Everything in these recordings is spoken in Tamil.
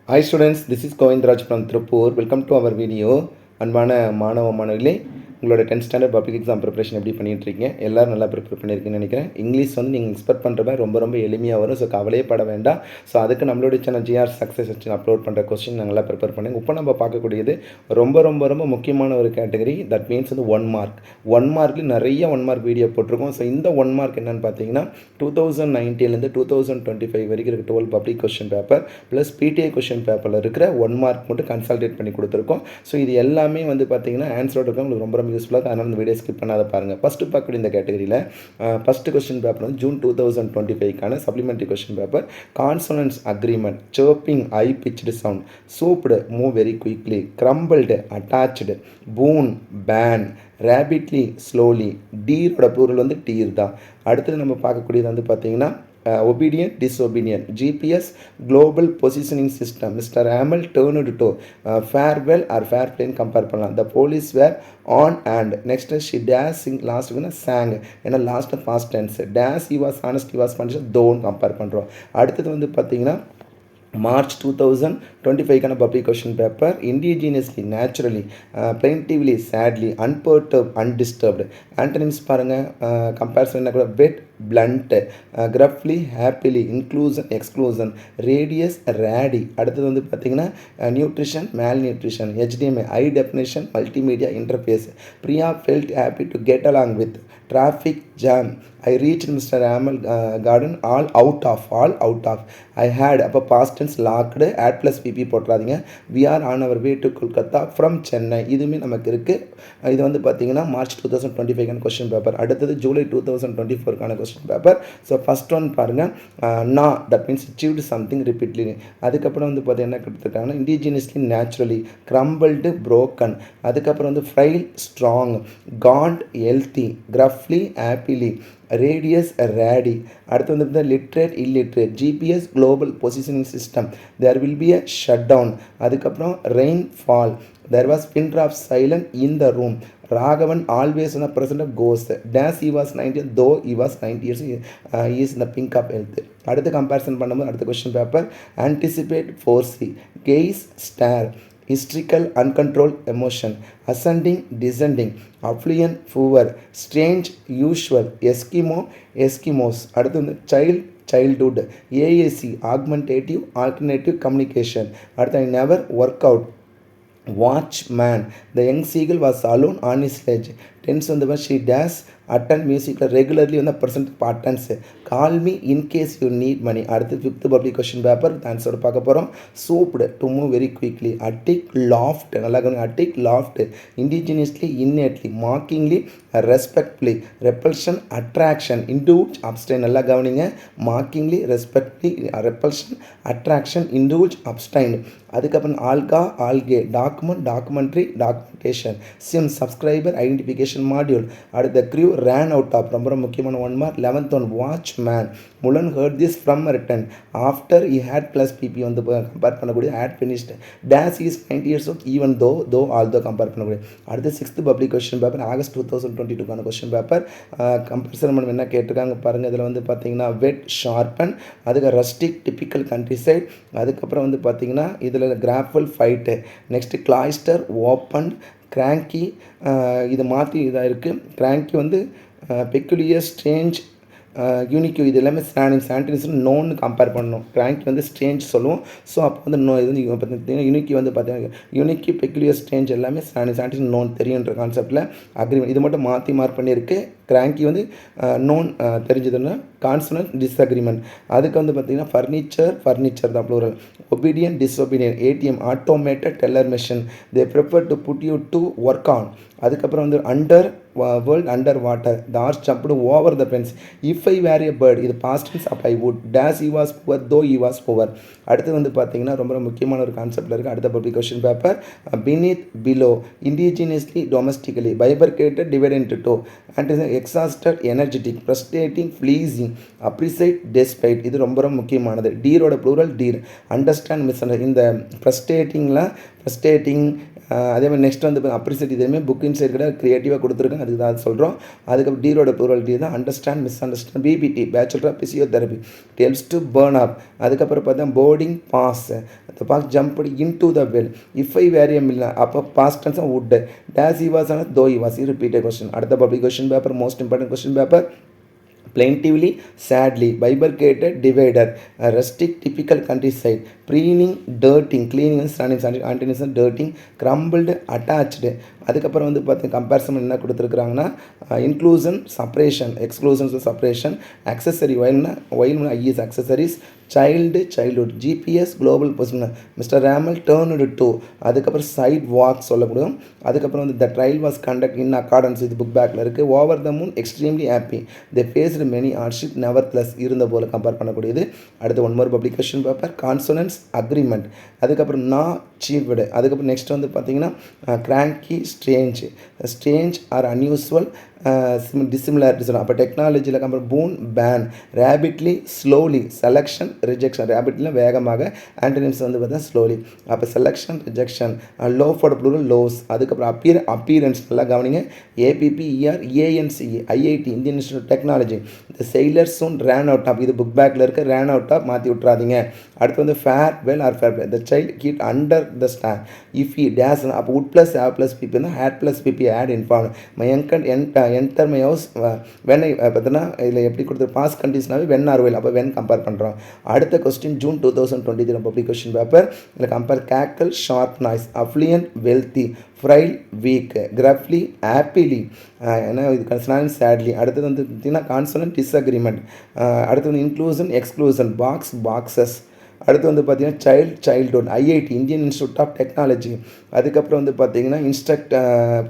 Hi students, this is Govindraj from Tripur. Welcome to our video. அன்பான மாணவ மாணவிகளே, உங்களோட 10th standard public exam preparation எப்படி பண்ணிகிட்ருக்கீங்க? எல்லோரும் நல்லா ப்ரிப்பேர் பண்ணியிருக்கீங்கன்னு நினைக்கிறேன். இங்கிலீஷ் வந்து நீங்கள் எக்ஸ்பெக்ட் பண்ணுற மாதிரி ரொம்ப எளிமையாக வரும். ஸோ கவலையே பட வேண்டாம். ஸோ அதுக்கு நம்மளுடைய சேனல் ஜிஆர் சக்ஸஸ் அப்லோட் பண்ணுற கொஸ்டின் நாங்கள் எல்லாம் ப்ரிப்பேர் பண்ணுங்க. இப்போ நம்ம பார்க்கக்கூடியது ரொம்ப முக்கியமான ஒரு கேட்டகரி. தட் மீன்ஸ் வந்து 1 மார்க். 1 மார்க்கில் நிறைய 1 மார்க் வீடியோ போட்டிருக்கோம். ஸோ இந்த 1 மார்க் என்னென்னு பார்த்தீங்கன்னா 2019 2025 வரைக்கும் இருக்க 12 public question paper plus PTI question பேப்பரில் இருக்கிற 1 மார்க் மட்டும் கன்சால்டேட் பண்ணி கொடுத்துருக்கோம். ஸோ இது எல்லாமே வந்து பார்த்தீங்கன்னா ஆன்சரோட இருக்கும். உங்களுக்கு ரொம்ப யூஸ்ஃபுல்லாக, அதனால் இந்த வீடியோ ஸ்கிப் பண்ணாத பாருங்கள். ஃபஸ்ட்டு பார்க்கக்கூடிய இந்த கேட்டகரியில் ஃபஸ்ட்டு கொஸ்டின் பேப்பர் வந்து ஜூன் 2025க்கான supplementary question paper. Consonance agreement, chirping high pitched sound, swooped move very quickly, crumpled attached, boon bane, rapidly slowly, டீரோட ப்ளூரல் வந்து டீர் தான். அடுத்தது நம்ம பார்க்கக்கூடியது வந்து பார்த்தீங்கன்னா obedient disobedient, GPS global positioning system, Mr. Hamel turned to farewell or fair plane compare பண்ணலாம். The police were on and next she dash sing last sang ஏன்னா last past tense, dash he was honest he was punished don't compare பண்ணுறோம். அடுத்தது வந்து பார்த்தீங்கன்னா March 2025க்கான public question paper. Indigenously, naturally, plentifully, sadly, unperturbed, undisturbed. Antonyms பாருங்கள். கம்பேரிசன் என்ன கூட wet, blunt, gruffly, happily, inclusion, exclusion, radius, ready. அடுத்தது வந்து பார்த்திங்கன்னா nutrition, malnutrition, HDMI, high definition, multimedia interface. Priya felt happy to get along with, traffic jam, I reached Mr. Hamel garden, all out of, I had அப்போ past tense locked, add plus pp போட்டுறாதீங்க. we are on our way to Kolkata from Chennai. இதுவுமே நமக்கு இருக்குது. இது வந்து பார்த்தீங்கன்னா March 2025க்கான கொஸ்டின் பேப்பர். அடுத்தது July 2024க்கான question paper. So first one பாருங்கள், நான் that means achieved something repeatedly. அதுக்கப்புறம் வந்து பார்த்தீங்கன்னா என்ன கொடுத்துருக்காங்கன்னா இண்டிஜினியஸ்லி, நேச்சுரலி, கிரம்பிள்டு, broken. அதுக்கப்புறம் வந்து frail, strong, gaunt, healthy, gruffly, happily, radius, ready. அடுத்து வந்து literate, illiterate, GPS global positioning system, there will be a shut down. அதுக்கப்புறம் rainfall, there was pin drop silent in the room, Raghavan always on the present of ghost, dash he was 90 though he was 90 years, he is in the pink of health. அடுத்து கம்பேரிசன் பண்ணும்போது அடுத்த question paper. Anticipate, foresee, guys, star, hysterical uncontrolled emotion, ascending descending, affluent poor, strange usual, eskimo eskimos. அடுத்து வந்து childhood, AAC augmentative alternative communication. அடுத்து I never work out, watchman, the young seagull was alone on his sledge. Tense வந்து she dash attend music regularly on the present part tense, call me in case you need money. அடுத்து 5th public question paper answer பார்க்க போகிறோம். Swooped, to move very quickly, attic, loft, நல்லா கவனிங்க, attic, loft, indigenously, innately, markedly, respectfully, repulsion, attraction, indulge, abstain, நல்லா கவனிங்க, markedly, respectly, repulsion, attraction, indulge, abstain. அதுக்கப்புறம் alga, algae, document, documentary, documentation, SIM, subscriber identification module. அடுத்த க்ரூ ran out of, ரொம்ப முக்கியமான 1 மார்க். 11th ஒன், வாட்ச்மேன், முலன் heard this from written after he had plus pp வந்து கம்பேர் பண்ணக்கூடிய had finished, dash is 90 years old even though although compare பண்ணக்கூடிய. அடுத்து 6th public question paper, August 2022க்கான கொஸ்டின் பேப்பர். கம்பேரிசன் பண்ண என்ன கேட்டிருக்காங்க பாருங்கள். இதில் வந்து பார்த்தீங்கன்னா வெட், ஷார்பன், அதுக்கு ரஸ்டிக், டிப்பிக்கல் கண்ட்ரி சைட். அதுக்கப்புறம் வந்து பார்த்தீங்கன்னா இதில் grapple, fight. Next cloister, open, cranky, இது மாற்றி இதாக இருக்குது. கிராங்கி வந்து பெக்குலியர், ஸ்ட்ரேஞ்ச், யூனிக்யூ, இது எல்லாமே சாண்டினிஸ் நோன்னு கம்பேர் பண்ணணும். கிராங்கி வந்து ஸ்ட்ரேஞ்ச் சொல்லுவோம். ஸோ அப்போ வந்து நோ, இது வந்து பார்த்தீங்கன்னா யூனிக்கி வந்து பார்த்தீங்கன்னா யூனிக்கி, பெக்குலியர், ஸ்ட்ரேஞ்ச் எல்லாமே சாண்டினிஸ் நோன் தெரியுன்ற கான்செப்டில் அக்ரிமெண்ட். இது மட்டும் மாற்றி மார்க் பண்ணியிருக்கு. கிராங்கி வந்து நோன் தெரிஞ்சதுன்னா கான்சனன்ட், டிஸ்அக்ரிமெண்ட். அதுக்கு வந்து பார்த்திங்கன்னா ஃபர்னிச்சர் தான் plural. Obedient, disobedient, ATM automated teller machine, they prefer to put you to work on. அதுக்கப்புறம் வந்து underworld, underwater, the arch jumped over the fence, if I were a bird, இது பாஸ்ட் டென்ஸ், அப்ப I would, days he was poor though he was poor. அடுத்து வந்து பார்த்தீங்கன்னா ரொம்ப முக்கியமான ஒரு கான்செப்டில் இருக்குது. அடுத்த public question paper. beneath, below, indigenously, domestically, bifurcated, divided into two, and exhausted, energetic, frustrating, pleasing, appreciate, despite. இது ரொம்ப முக்கியமானது. டீரோட plural deer. Understand, misunderstand. இந்த ஃப்ரஸ்ட்ரேட்டிங்கில் ஃப்ரஸ்ட்ரேட்டிங், அதே மாதிரி நெக்ஸ்ட் வந்து அப்ரிசியேட், இதுவுமே புக் இன்சைட் கூட க்ரியேட்டிவாக கொடுத்துருக்கேன், அதுக்கு தான் சொல்கிறோம். அதுக்கப்புறம் டீரோட ப்ளூரலிட்டி தான் understand, misunderstand. BPT bachelor of physiotherapy helps to burn up. அதுக்கப்புறம் பார்த்தா boarding pass, the boss jumped into the well. if I வேரியம் இல்லை அப்போ past tense would. Dash he was ஆனால் though he was, repeated question. அடுத்த public question paper, most important question paper. plaintively, sadly, bifurcated, divided, rustic, typical countryside, preening, dirting, cleaning and standing, antonyms dirting, crumbled, attached. அதுக்கப்புறம் வந்து பார்த்திங்க கம்பேரிசன் என்ன கொடுத்துருக்குறாங்கன்னா inclusion, separation, exclusion, separation, accessory, ஒயில்னா is accessories, child, childhood, GPS, global position, Mister Ramel turned to. அதுக்கப்புறம் சைட் வாக் சொல்லக்கூடும். அதுக்கப்புறம் வந்து the trial was conduct in accordance, இது புக் பேக்கில் இருக்குது. Over the moon extremely happy, they faced many hardship never plus, இருந்த போல் கம்பேர் பண்ணக்கூடியது. அடுத்து one more publication paper, consonance agreement. அதுக்கப்புறம் நான் சீவ்டு. அதுக்கப்புறம் நெக்ஸ்ட் வந்து பார்த்தீங்கன்னா cranky, strange, strange R unusual, dissimilarity சொல்லலாம். அப்போ டெக்னாலஜியில் compare boon, bane, rapidly, slowly, selection, rejection. ரேபிட்லினா வேகமாக, ஆன்டனிம்ஸ் வந்து பார்த்தா ஸ்லோலி. அப்போ செலெக்ஷன், ரிஜெக்ஷன், லோஃபோட ப்ளூரல் லோஸ். அதுக்கப்புறம் அப்பியரன்ஸ் நல்லா கவனிங்க, A P P E A R A N C E, IIT Indian institute technology. இந்த sailor soon ran out of, இது புக் பேக்கில் இருக்க, ரேன் அவுட் ஆஃப் மாற்றி விட்றாதீங்க. அடுத்து வந்து fare well or fare the child kit under the stand, if he dash, அப்போ would plus have plus BP தான், had plus PP add inform. My enter my house when பார்த்தீங்கன்னா இதில் எப்படி கொடுத்து பாஸ் கண்டிஷனாகவே வென் ஆர் வெல், அப்போ வென் கம்பேர் பண்ணுறோம். அடுத்த question June 2023 public question paper. இதில் compare cackle, sharp noise, affluent, wealthy, frail, weak, gruffly, happily, ஏன்னா இது கன்சனான், சேட்லி. அடுத்தது வந்து பார்த்தீங்கன்னா கான்சனன்ட், டிஸ்அக்ரிமெண்ட். அடுத்து வந்து இன்க்ளூஷன், எக்ஸ்க்ளூஷன், பாக்ஸ், பாக்ஸஸ். அடுத்து வந்து பார்த்தீங்கன்னா childhood, IIT Indian institute of technology. அதுக்கப்புறம் வந்து பார்த்தீங்கன்னா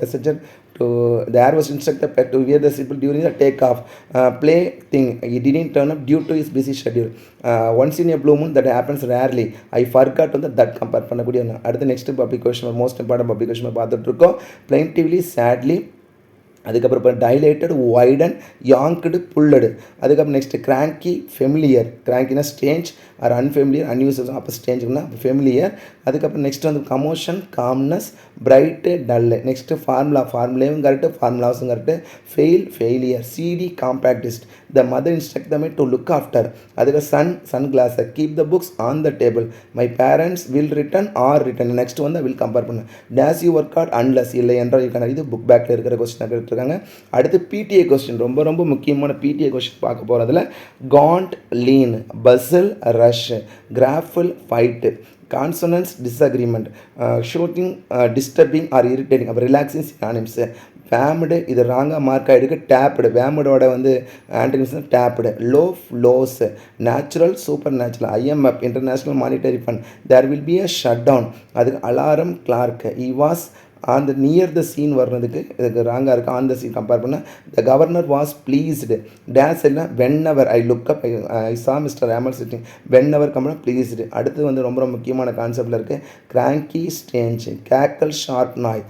passenger to the air was instructed to wear the seatbelt during the takeoff. Play thing, he didn't turn up due to his busy schedule. Once in a blue moon, that happens rarely. I forgot to that compare பண்ணக்கூடிய. அடுத்து next public question, most important public question பார்த்துட்டு இருக்கோம். plaintively, sadly, அதுக்கப்புறம் இப்போ டைலேட்டட், வைடன், யாங்க்டு, புல்லடு. அதுக்கப்புறம் நெக்ஸ்ட் கிராங்கி, ஃபெமிலியர், கிராங்கினா ஸ்டேஞ்ச் ஆர் அன்ஃபெமிலியர், அன்யூஸ்வல், அப்போ ஸ்டேஞ்சுன்னா ஃபெமிலியர். அதுக்கப்புறம் நெக்ஸ்ட் வந்து commotion, calmness, bright, dull. Next ஃபார்முலேவும் கரெக்டு, ஃபார்முலாஸும் correct. Failure, CD, compactest, the mother instruct them to look after. அதுக்கு sun closer, keep the books on the table, my parents will return or return. Next வந்து வில் கம்பேர் பண்ணு. Dash you work out unless, இல்லை என்றால் இருக்கான. இது புக் பேக்கில் இருக்கிற கொஸ்டின் இருக்காங்க. அடுத்து பிடிஏ கொஸ்டின், ரொம்ப ரொம்ப முக்கியமான பிடிஏ கொஸ்டின் பார்க்க போகிறதுல gaunt, lean, puzzle, rush, grapple, fight, consonance, disagreement, soothing, disturbing or irritating, அப்போ ரிலாக்ஸிங் சினானிம்ஸ். வேம்டு, இது ராங்காக மார்க் ஆகிடுக்கு. டேப்டு, வேம்டோட வந்து antonyms tamed. Loss, natural, supernatural. IMF international monetary fund, there will be a shut down. அதுக்கு அலாரம் கிளார்க். இ வாஸ் அந்த நியர் த சீன் வர்றதுக்கு இதுக்கு ராங்காக இருக்குது. ஆன் த சீன் கம்பேர் பண்ண. The governor was pleased. Dash எல்லாம் whenever I look up I saw Mister Ramel sitting, whenever compare pleased. அடுத்து வந்து ரொம்ப முக்கியமான கான்செப்டில் இருக்குது. Cranky, strange, cackle, sharp noise.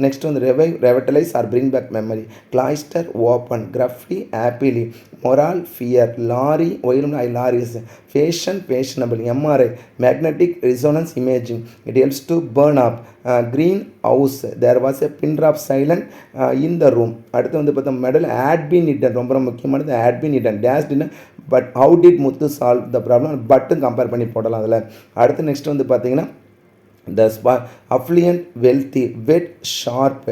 Next வந்து revitalize or bring back memory, cloister, open, gruffly, happily, moral, fear, lorry, ஒயிலும் I lorries, fashion, fashionable, MRI, magnetic resonance imaging, it helps to burn up, green house, there was a pin drop silent in the room. அடுத்து வந்து பார்த்தா மெடல் had been hidden, ரொம்ப முக்கியமானது had been hidden, dash dinner, but how did Muthu solve the problem, பட்டும் கம்பேர் பண்ணி போடலாம் அதில். அடுத்து நெக்ஸ்ட் வந்து பார்த்தீங்கன்னா the affluent, wealthy, wet, sharp,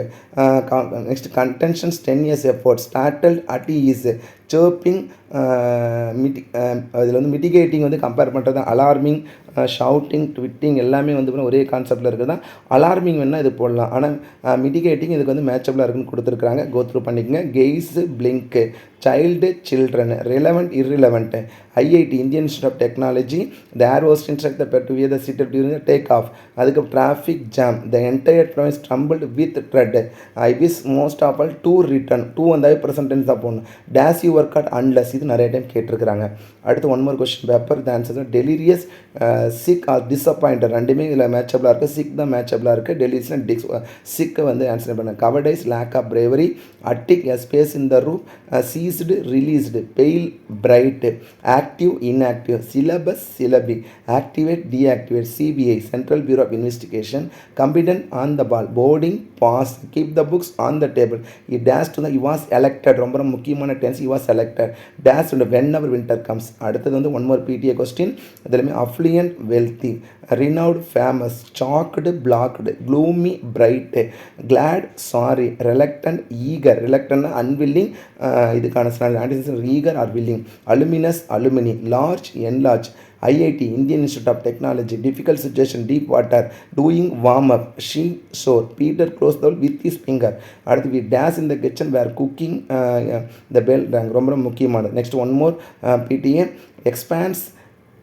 next contentions, 10 years effort, startled, at ease, chirping, அதில் வந்து மிட்டிகேட்டிங் வந்து கம்பேர் பண்ணுறது. அலார்மிங், ஷவுட்டிங், ட்விட்டிங் எல்லாமே வந்து ஒரே கான்செப்டில் இருக்குது தான். அலார்மிங் வேணால் இது போடலாம், ஆனால் மிட்டிகேட்டிங் இதுக்கு வந்து மேட்சபிளாக இருக்குன்னு கொடுத்துருக்குறாங்க. கோத்ரூ பண்ணிக்கங்க. Gaze, blink, child, children, relevant, irrelevant, IIT Indian institute of technology, the air host instructor to wear the seat during the take off. அதுக்கு traffic jam, the entire travels trembled with dread, I wish most of all to return, to வந்தாவே ப்ரெசன்ட் டென்ஸ் தான் போடணும். Dash you work out unless, இது நிறைய டைம் கேட்டிருக்கிறாங்க. அடுத்து one more question paper, the answer delirious, sick or disappointed ரெண்டுமே இதில் மேட்சபிளாக இருக்குது. சிக் தான் மேட்சபிளாக இருக்குது. டெலிஸ்னா சிக்கை வந்து ஆன்சர் பண்ண. Cowardice lack of bravery. Attic a space in the room. Seized released. Pale bright. Active inactive. Syllabus syllabi. Activate deactivate. CBI central bureau of investigation. Competent on the ball. Boarding pass. Keep the books on the table. He dash to the he was elected ரொம்ப முக்கியமான tense. He was elected. Dash whenever winter comes. அடுத்தது வந்து ஒன் மோர் பிடிஏ கொஸ்டின். இதுலையுமே affluent wealthy. Renowned famous. சாக்டு blocked. Gloomy bright. Glad sorry. Reluctant eager. ரெலக்டன்ட்னா அன்வில்லிங். இதுக்கான antonym eager or willing. Alumnus alumni. Large enlarge. IIT Indian institute of technology. Difficult situation deep water. Doing warm up. She shore. Peter close the with his finger. அடுத்து we dash in the kitchen where cooking the bell rang ரொம்ப முக்கியமானது. Next one more PTA expanse.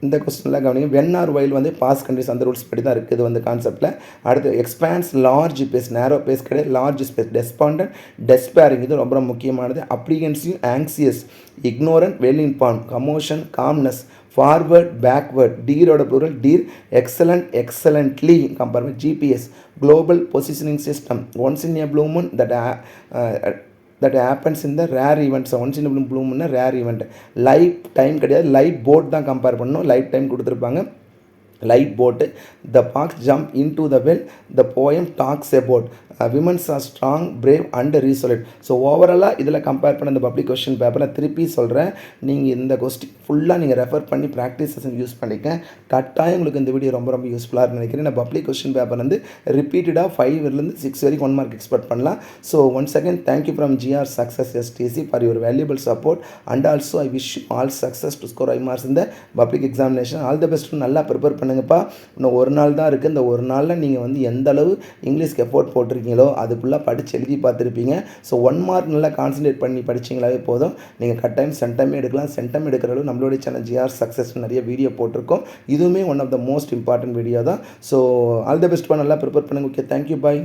இந்த கொஸ்டின்லாம் கவனிங்க. வென் ஆர் வைல் வந்து பாஸ் கண்ட்ரிஸ் அந்த ரூல்ஸ் படி தான் இருக்குது இது வந்து கான்செப்ட்டில். அடுத்து expanse large space. Narrow space கிடையாது, லார்ஜ் ஸ்பேஸ். டெஸ்பாண்டன்ட் டெஸ்பேரிங் இது ரொம்ப முக்கியமானது. Apprehensive anxious. Ignorant well inform. Commotion calmness. Forward backward. டீரோட plural deer. Excellent excellently compare with GPS. Global positioning system. Once in a blue moon that happens in the rare events. once in a blue moon rare event. Lifetime கிடையாது, லைட் போட் தான் கம்பேர் பண்ணணும். லைஃப் டைம் கொடுத்துருப்பாங்க. Light boat. The box jump into the well. The poem talks about women's are strong brave and resolute. So ஓவராலாக இதில் கம்பேர் பண்ண இந்த பப்ளிக் கொஸ்டின் பேப்பரில் திருப்பி சொல்கிறேன், நீங்கள் இந்த கொஸ்டின் ஃபுல்லாக நீங்கள் ரெஃபர் பண்ணி ப்ராக்டிஸ் செஷன் யூஸ் பண்ணிக்க. கட்டாயம் உங்களுக்கு இந்த வீடியோ ரொம்ப யூஸ்ஃபுல்லாக நினைக்கிறேன். நான் பப்ளிக் கொஸ்டின் பேப்பர் வந்து ரிப்பீட்டடாக 5 6 வரைக்கும் 1 மார்க் எக்ஸ்பெக்ட் பண்ணலாம். So once again thank you from GR success STC for your valuable support and also I wish you all success to score 5 marks இந்த public examination. All the best. நல்லா ப்ரிப்பேர் பண்ணுங்கப்பா. இன்னும் ஒரு நாள் தான் இருக்குது. இந்த ஒரு நாளில் நீங்கள் வந்து எந்த அளவு இங்கிலீஷ்க்கு எஃபோர்ட் போட்டிருக்கீங்களோ அதுக்குள்ளே படித்து எழுதி பார்த்துருப்பீங்க. ஸோ 1 மார்க் நல்லா கான்சன்ட்ரேட் பண்ணி படிச்சிங்களாவே போதும். நீங்கள் கட்டாயம் சென்டமே எடுக்கலாம். சென்டம் எடுக்கிற அளவு நம்மளுடைய சேனல் ஜிஆர் சக்ஸஸ் நிறைய வீடியோ போட்டிருக்கோம். இதுவுமே one of the most important video தான். So all the best. நல்லா ப்ரிப்பேர் பண்ணுங்க. ஓகே, தேங்க்யூ, பாய்.